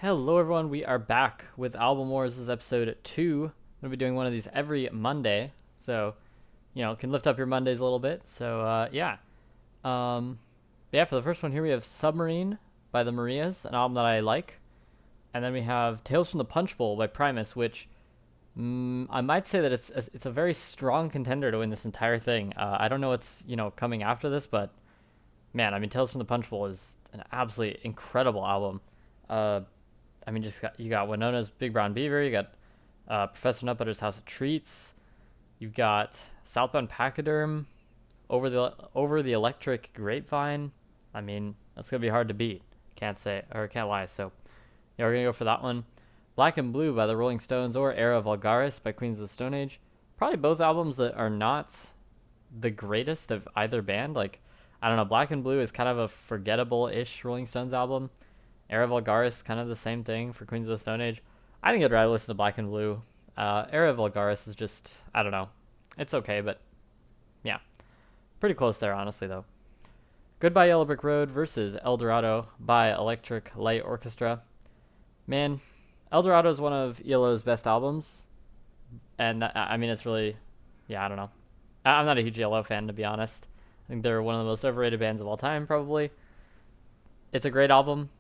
Hello everyone, we are back with Album Wars. This is episode 2. I'm going to be doing one of these every Monday, so, can lift up your Mondays a little bit. So, yeah, for the first one here we have Submarine by the Marias, an album that I like. And then we have Tales from the Punch Bowl by Primus, which I might say that it's a very strong contender to win this entire thing. I don't know what's, coming after this, but man, I mean, Tales from the Punch Bowl is an absolutely incredible album. Uh, you got Winona's Big Brown Beaver, you got Professor Nutbutter's House of Treats, you've got Southbound Pachyderm, Over the Electric Grapevine. I mean, that's gonna be hard to beat. Can't lie. So yeah, we're gonna go for that one. Black and Blue by the Rolling Stones or Era Vulgaris by Queens of the Stone Age. Probably both albums that are not the greatest of either band. Like, I don't know, Black and Blue is kind of a forgettable-ish Rolling Stones album. Era Vulgaris, kind of the same thing for Queens of the Stone Age. I think I'd rather listen to Black and Blue. Era Vulgaris is just, I don't know. It's okay, but yeah. Pretty close there, honestly, though. Goodbye Yellow Brick Road versus El Dorado by Electric Light Orchestra. Man, El Dorado is one of ELO's best albums. And, I mean, it's really, yeah, I don't know. I'm not a huge ELO fan, to be honest. I think they're one of the most overrated bands of all time, probably. It's a great album.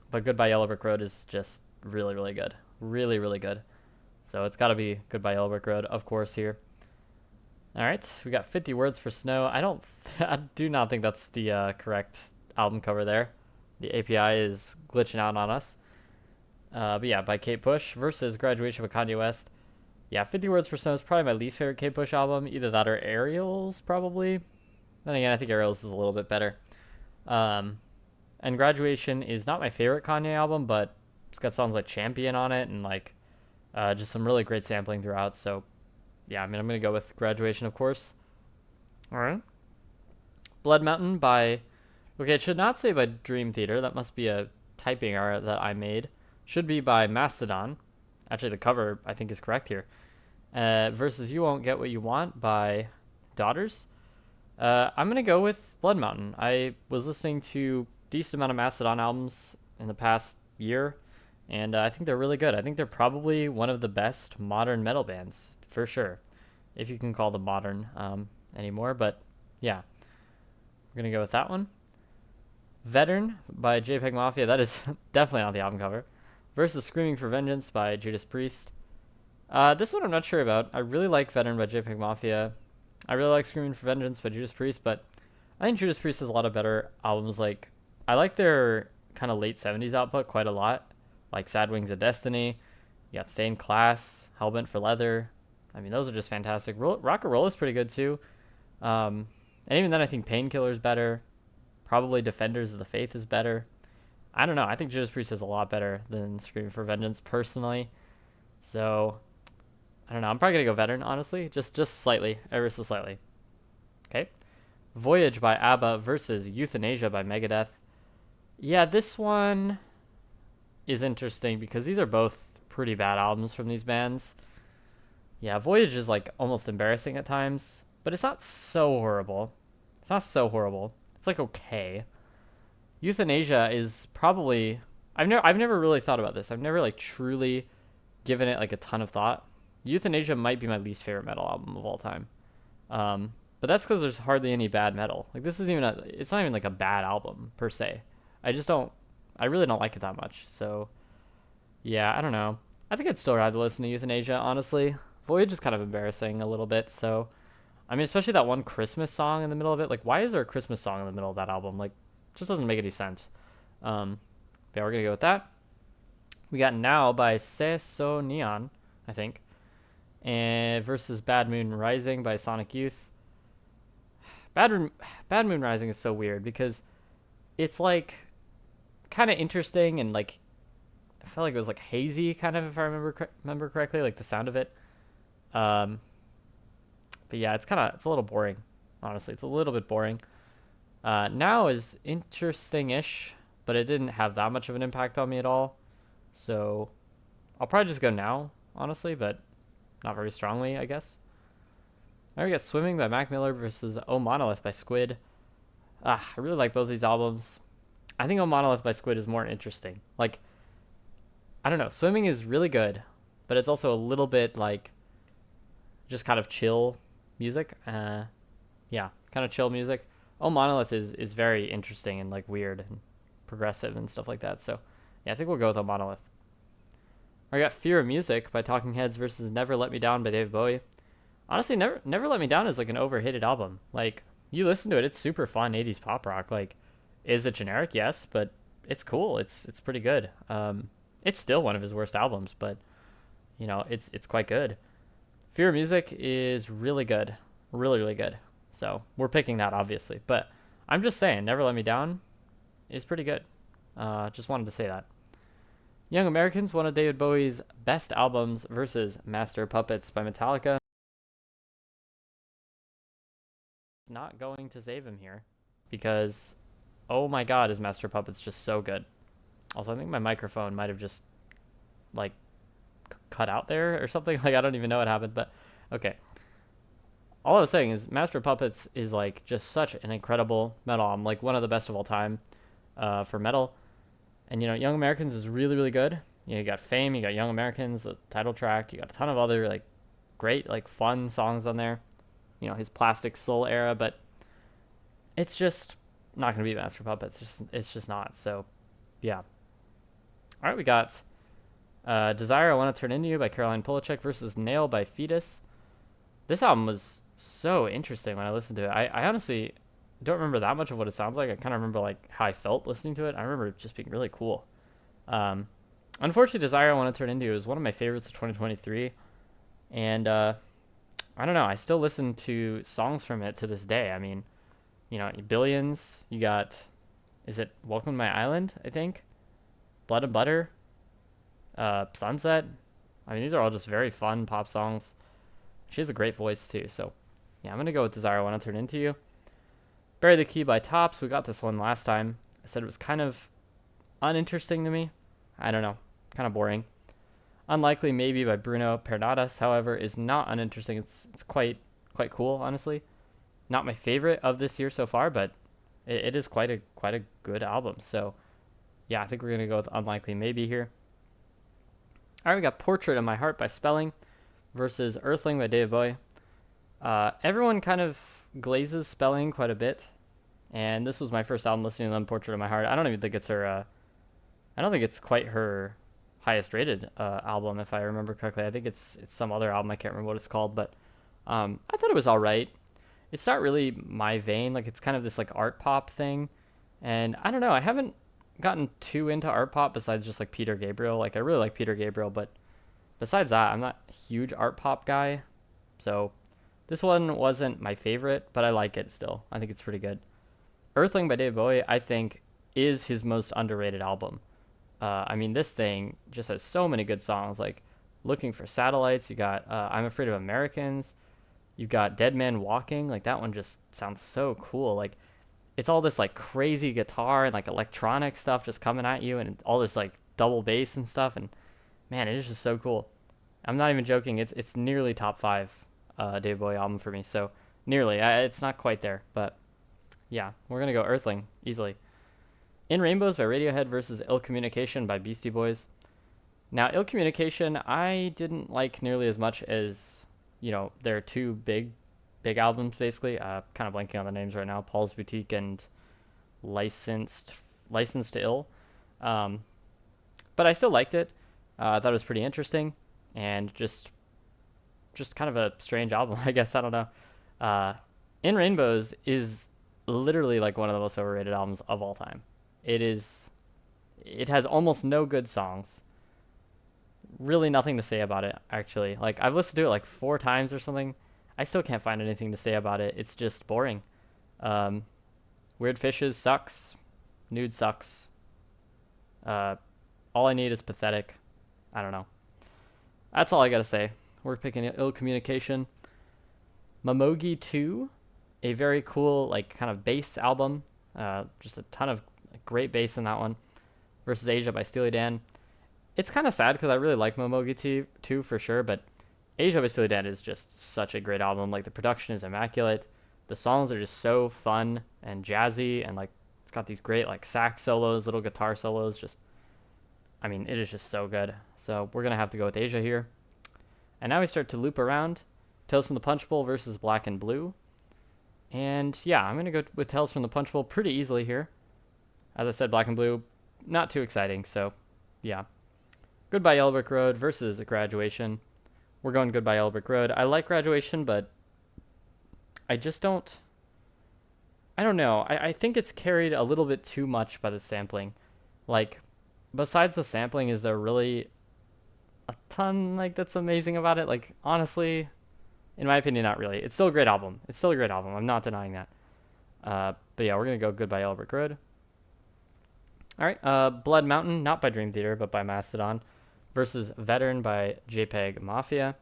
But Goodbye Yellow Brick Road is just really, really good. Really, really good. So it's got to be Goodbye Yellow Brick Road, of course, here. All right, we got 50 Words for Snow. I do not think that's the correct album cover there. The API is glitching out on us. But yeah, by Kate Bush versus Graduation by Kanye West. Yeah, 50 Words for Snow is probably my least favorite Kate Bush album. Either that or Aerials, probably. Then again, I think Aerials is a little bit better. And Graduation is not my favorite Kanye album, but it's got songs like Champion on it and like just some really great sampling throughout. So yeah, I mean, I'm going to go with Graduation, of course. All right. Blood Mountain by, okay, it should not say by Dream Theater. That must be a typing error that I made. Should be by Mastodon. Actually, the cover, I think, is correct here. Versus You Won't Get What You Want by Daughters. I'm going to go with Blood Mountain. I was listening to decent amount of Mastodon albums in the past year, and I think they're really good. I think they're probably one of the best modern metal bands, for sure, if you can call them modern anymore. But yeah, we're going to go with that one. Veteran by JPEG Mafia. That is definitely on the album cover. Versus Screaming for Vengeance by Judas Priest. This one I'm not sure about. I really like Veteran by JPEG Mafia. I really like Screaming for Vengeance by Judas Priest, but I think Judas Priest has a lot of better albums. Like, I like their kind of late 70s output quite a lot. Like Sad Wings of Destiny. You got Stained Class, Hellbent for Leather. I mean, those are just fantastic. Rock and Roll is pretty good too. And even then, I think Painkiller is better. Probably Defenders of the Faith is better. I don't know. I think Judas Priest is a lot better than Screaming for Vengeance, personally. So, I don't know. I'm probably going to go Veteran, honestly. Just slightly. Ever so slightly. Okay. Voyage by ABBA versus Euthanasia by Megadeth. Yeah, this one is interesting because these are both pretty bad albums from these bands. Yeah, Voyage is like almost embarrassing at times, but it's not so horrible. It's not so horrible. It's like okay. Euthanasia is probably I've never really thought about this. I've never like truly given it like a ton of thought. Euthanasia might be my least favorite metal album of all time. But that's because there's hardly any bad metal. Like this is it's not even like a bad album per se. I really don't like it that much. So yeah, I don't know. I think I'd still rather listen to Euthanasia, honestly. Voyage is kind of embarrassing a little bit, so I mean, especially that one Christmas song in the middle of it. Like, why is there a Christmas song in the middle of that album? Like, it just doesn't make any sense. Yeah, we're gonna go with that. We got Now by Se So Neon, I think, and versus Bad Moon Rising by Sonic Youth. Bad Moon Rising is so weird because it's like kind of interesting and like I felt like it was like hazy kind of, if I remember correctly, like the sound of it. But yeah, it's a little boring. Honestly, it's a little bit boring. Now is interesting-ish, but it didn't have that much of an impact on me at all. So I'll probably just go Now, honestly, but not very strongly, I guess. Now we got Swimming by Mac Miller versus Oh Monolith by Squid. I really like both these albums. I think Oh Monolith by Squid is more interesting. Like, I don't know. Swimming is really good, but it's also a little bit like just kind of chill music. Yeah, kind of chill music. Oh, Monolith is very interesting and like weird and progressive and stuff like that. So yeah, I think we'll go with a Monolith. I got Fear of Music by Talking Heads versus Never Let Me Down by David Bowie. Honestly, Never Let Me Down is like an overhated album. Like you listen to it, it's super fun 80s pop rock. Like is it generic? Yes, but it's cool. It's pretty good. It's still one of his worst albums, but it's quite good. Fear of Music is really good. Really, really good. So we're picking that obviously. But I'm just saying, Never Let Me Down is pretty good. Just wanted to say that. Young Americans, one of David Bowie's best albums versus Master of Puppets by Metallica. Not going to save him here because oh my god, is Master of Puppets just so good. Also, I think my microphone might have just like cut out there or something. Like I don't even know what happened, but okay. All I was saying is Master of Puppets is like just such an incredible metal album, like one of the best of all time for metal. And Young Americans is really really good. You got Fame, you got Young Americans, the title track, you got a ton of other like great like fun songs on there. His Plastic Soul era, but it's just not gonna be Master of Puppets. It's just not. So yeah. All right, we got Desire I Want to Turn Into You by Caroline Polachek versus Nail by Fetus. This album was so interesting when I listened to it. I honestly don't remember that much of what it sounds like. I kind of remember like how I felt listening to it. I remember it just being really cool. Unfortunately, Desire I Want to Turn Into You is one of my favorites of 2023, and I don't know. I still listen to songs from it to this day. I mean, Billions. You got, is it Welcome to My Island? I think. Blood and Butter. Sunset. I mean, these are all just very fun pop songs. She has a great voice too. So, yeah, I'm gonna go with Desire I Want to Turn Into You. Bury the Key by Tops. We got this one last time. I said it was kind of uninteresting to me. I don't know, kind of boring. Unlikely Maybe by Bruno Pernadas, however, is not uninteresting. It's quite cool, honestly. Not my favorite of this year so far, but it is quite a good album. So yeah, I think we're gonna go with Unlikely Maybe here. All right, we got Portrait of My Heart by Spelling versus Earthling by David Bowie. Everyone kind of glazes Spelling quite a bit, and this was my first album listening to them. Portrait of My Heart. I don't even think it's her. I don't think it's quite her highest rated album, if I remember correctly. I think it's some other album. I can't remember what it's called, but I thought it was all right. It's not really my vein. Like it's kind of this like art pop thing, and I don't know. I haven't gotten too into art pop besides just like Peter Gabriel. Like I really like Peter Gabriel, but besides that, I'm not a huge art pop guy. So this one wasn't my favorite, but I like it still. I think it's pretty good. Earthling by David Bowie, I think, is his most underrated album. I mean, this thing just has so many good songs, like Looking for Satellites. You got I'm Afraid of Americans. You got Dead Man Walking. Like that one just sounds so cool. Like it's all this like crazy guitar and like electronic stuff just coming at you, and all this like double bass and stuff. And man, it is just so cool. I'm not even joking. It's nearly top 5 David Bowie album for me. So nearly. It's not quite there, but yeah, we're gonna go Earthling easily. In Rainbows by Radiohead versus Ill Communication by Beastie Boys. Now, Ill Communication, I didn't like nearly as much as, their two big albums, basically. Kind of blanking on the names right now. Paul's Boutique and Licensed to Ill. But I still liked it. I thought it was pretty interesting. And just kind of a strange album, I guess. I don't know. In Rainbows is literally like one of the most overrated albums of all time. It has almost no good songs. Really nothing to say about it, actually. Like I've listened to it like 4 times or something. I still can't find anything to say about it. It's just boring. Weird Fishes sucks. Nude sucks. All I Need is pathetic. I don't know. That's all I gotta say. We're picking Ill Communication. Mamogi 2, a very cool like kind of bass album. Just a ton of great bass in that one. Versus Asia by Steely Dan. It's kind of sad because I really like Momogi 2 for sure, but Asia by Steely Dan is just such a great album. Like the production is immaculate. The songs are just so fun and jazzy, and like it's got these great like sax solos, little guitar solos. Just I mean, it is just so good. So we're going to have to go with Asia here. And now we start to loop around. Tales from the Punch Bowl versus Black and Blue. And yeah, I'm going to go with Tales from the Punch Bowl pretty easily here. As I said, Black and Blue, not too exciting. So yeah. Goodbye Yellow Brick Road versus Graduation. We're going Goodbye Yellow Brick Road. I like Graduation, but I just don't... I don't know. I think it's carried a little bit too much by the sampling. Like, besides the sampling, is there really a ton, like, that's amazing about it? Like, honestly, in my opinion, not really. It's still a great album. It's still a great album. I'm not denying that. But yeah, we're going to go Goodbye Yellow Brick Road. All right, Blood Mountain, not by Dream Theater, but by Mastodon, versus Veteran by JPEG Mafia.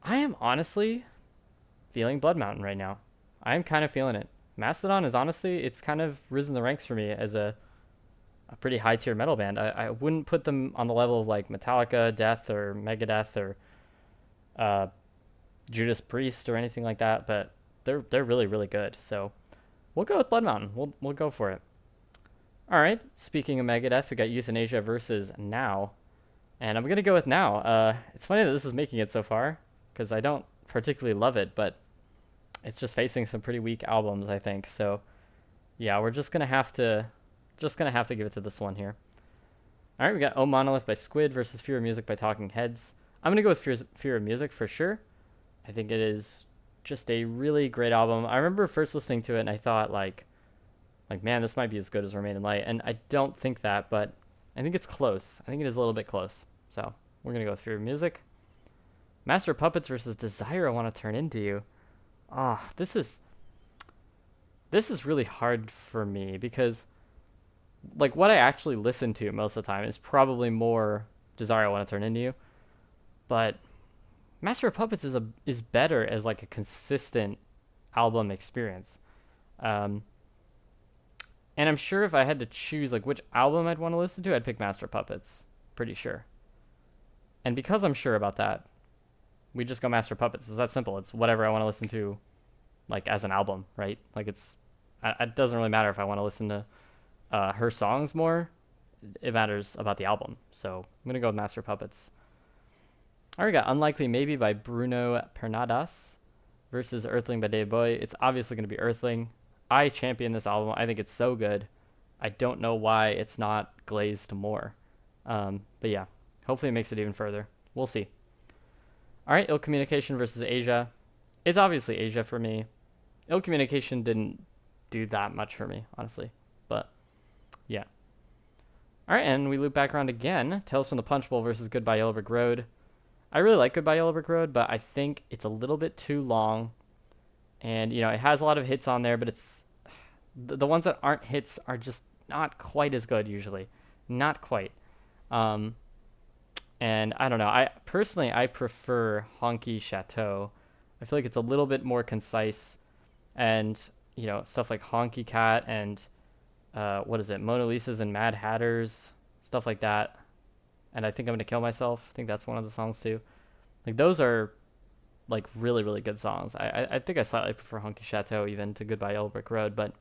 I am honestly feeling Blood Mountain right now. I am kind of feeling it. Mastodon is honestly, it's kind of risen the ranks for me as a pretty high tier metal band. I wouldn't put them on the level of like Metallica, Death, or Megadeth, or Judas Priest, or anything like that, but they're really, really good. So we'll go with Blood Mountain. We'll go for it. All right. Speaking of Megadeth, we got Euthanasia versus Now, and I'm gonna go with Now. It's funny that this is making it so far because I don't particularly love it, but it's just facing some pretty weak albums, I think. So yeah, we're just gonna have to give it to this one here. All right, we got Oh Monolith by Squid versus Fear of Music by Talking Heads. I'm gonna go with Fear of Music for sure. I think it is just a really great album. I remember first listening to it and I thought like man, this might be as good as Remain in Light, and I don't think that, but I think it's close. I think it is a little bit close. So we're gonna go with Fear of Music. Master of Puppets versus Desire I Want to Turn Into You. Ah, this is really hard for me because like what I actually listen to most of the time is probably more Desire I Want to Turn Into You. But Master of Puppets is better as like a consistent album experience. And I'm sure if I had to choose like which album I'd want to listen to, I'd pick Master of Puppets. Pretty sure. And because I'm sure about that, we just go Master of Puppets. It's that simple. It's whatever I want to listen to, like as an album, right? Like it doesn't really matter if I want to listen to her songs more. It matters about the album. So I'm gonna go with Master of Puppets. All right, we got Unlikely Maybe by Bruno Pernadas versus Earthling by Dave Boy. It's obviously gonna be Earthling. I champion this album. I think it's so good. I don't know why it's not glazed more. But yeah, hopefully it makes it even further. We'll see. All right, Ill Communication versus Asia. It's obviously Asia for me. Ill Communication didn't do that much for me, honestly. But yeah. All right, and we loop back around again. Tales from the Punch Bowl versus Goodbye Yellow Brick Road. I really like Goodbye Yellow Brick Road, but I think it's a little bit too long. And, you know, it has a lot of hits on there, but it's the ones that aren't hits are just not quite as good usually. Not quite. And I don't know. I prefer Honky Chateau. I feel like it's a little bit more concise, and you know, stuff like Honky Cat and what is it, Mona Lisa's and Mad Hatters, stuff like that. And I Think I'm Gonna Kill Myself. I think that's one of the songs too. Like those are like really, really good songs. I think I slightly prefer Honky Chateau even to Goodbye Yellow Brick Road, but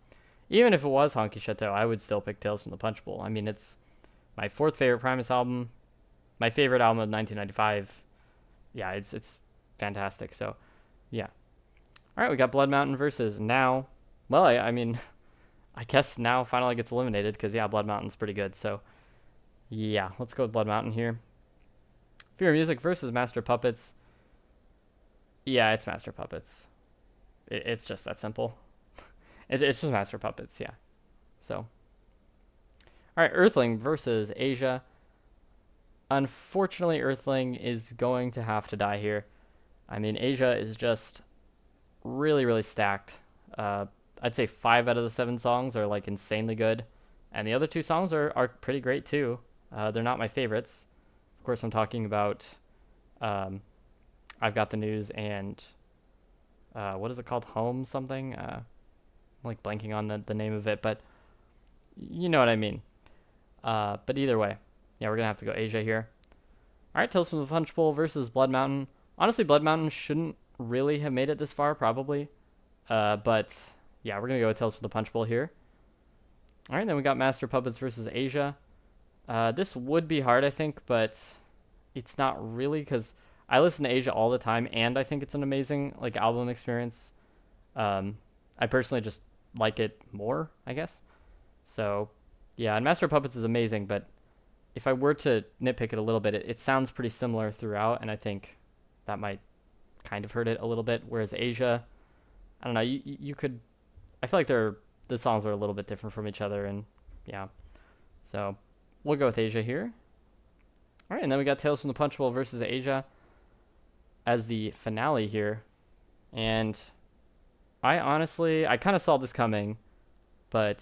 even if it was Honky Chateau, I would still pick Tales from the Punch Bowl. I mean, it's my fourth favorite Primus album, my favorite album of 1995. Yeah, it's fantastic. So, yeah. All right, we got Blood Mountain versus Now. Well, I mean, I guess Now finally gets eliminated because, yeah, Blood Mountain's pretty good. So, yeah, let's go with Blood Mountain here. Fear of Music versus Master of Puppets. Yeah, it's Master Puppets. It's just that simple. It's just Master Puppets, yeah. So, all right, Earthling versus Asia. Unfortunately, Earthling is going to have to die here. I mean, Asia is just really, really stacked. I'd say 5 out of the 7 songs are like insanely good, and the other 2 songs are pretty great too. They're not my favorites. Of course, I'm talking about I've Got the News and what is it called? Home something? I'm like blanking on the name of it, but you know what I mean. But either way, yeah, we're going to have to go Asia here. All right, Tales from the Punch Bowl versus Blood Mountain. Honestly, Blood Mountain shouldn't really have made it this far, probably. But yeah, we're going to go with Tales from the Punch Bowl here. All right, then we got Master Puppets versus Asia. This would be hard, I think, but it's not really because I listen to Asia all the time, and I think it's an amazing like album experience. I personally just like it more, I guess. So, yeah, and Master of Puppets is amazing, but if I were to nitpick it a little bit, it sounds pretty similar throughout, and I think that might kind of hurt it a little bit. Whereas Asia, I don't know, you could. I feel like the songs are a little bit different from each other, and yeah. So we'll go with Asia here. All right, and then we got Tales from the Punch Bowl versus Asia as the finale here, and I kind of saw this coming, but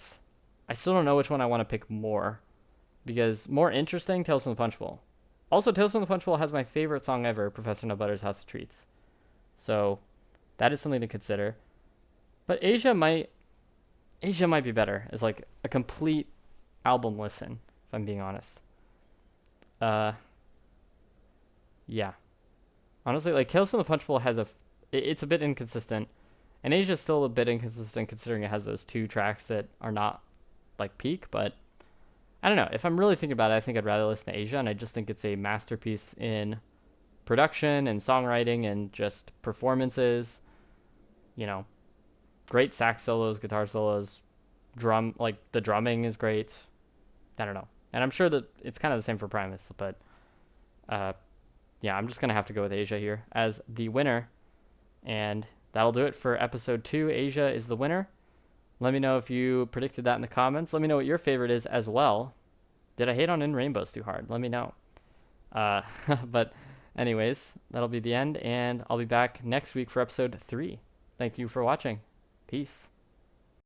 I still don't know which one I want to pick more because more interesting, Tales from the Punch Bowl. Also, Tales from the Punch Bowl has my favorite song ever, Professor No Butter's House of Treats. So that is something to consider. But Asia might be better as like a complete album listen, if I'm being honest. Uh, yeah. Honestly, like Tales from the Punch Bowl it's a bit inconsistent, and Asia's still a bit inconsistent considering it has those two tracks that are not like peak. But I don't know. If I'm really thinking about it, I think I'd rather listen to Asia, and I just think it's a masterpiece in production and songwriting and just performances. You know, great sax solos, guitar solos, like the drumming is great. I don't know. And I'm sure that it's kind of the same for Primus, but uh, yeah, I'm just gonna have to go with Asia here as the winner, and that'll do it for episode 2. Asia is the winner. Let me know if you predicted that in the comments. Let me know what your favorite is as well. Did I hate on In Rainbows too hard? Let me know. Uh, but anyways, that'll be the end, and I'll be back next week for episode 3. Thank you for watching. Peace.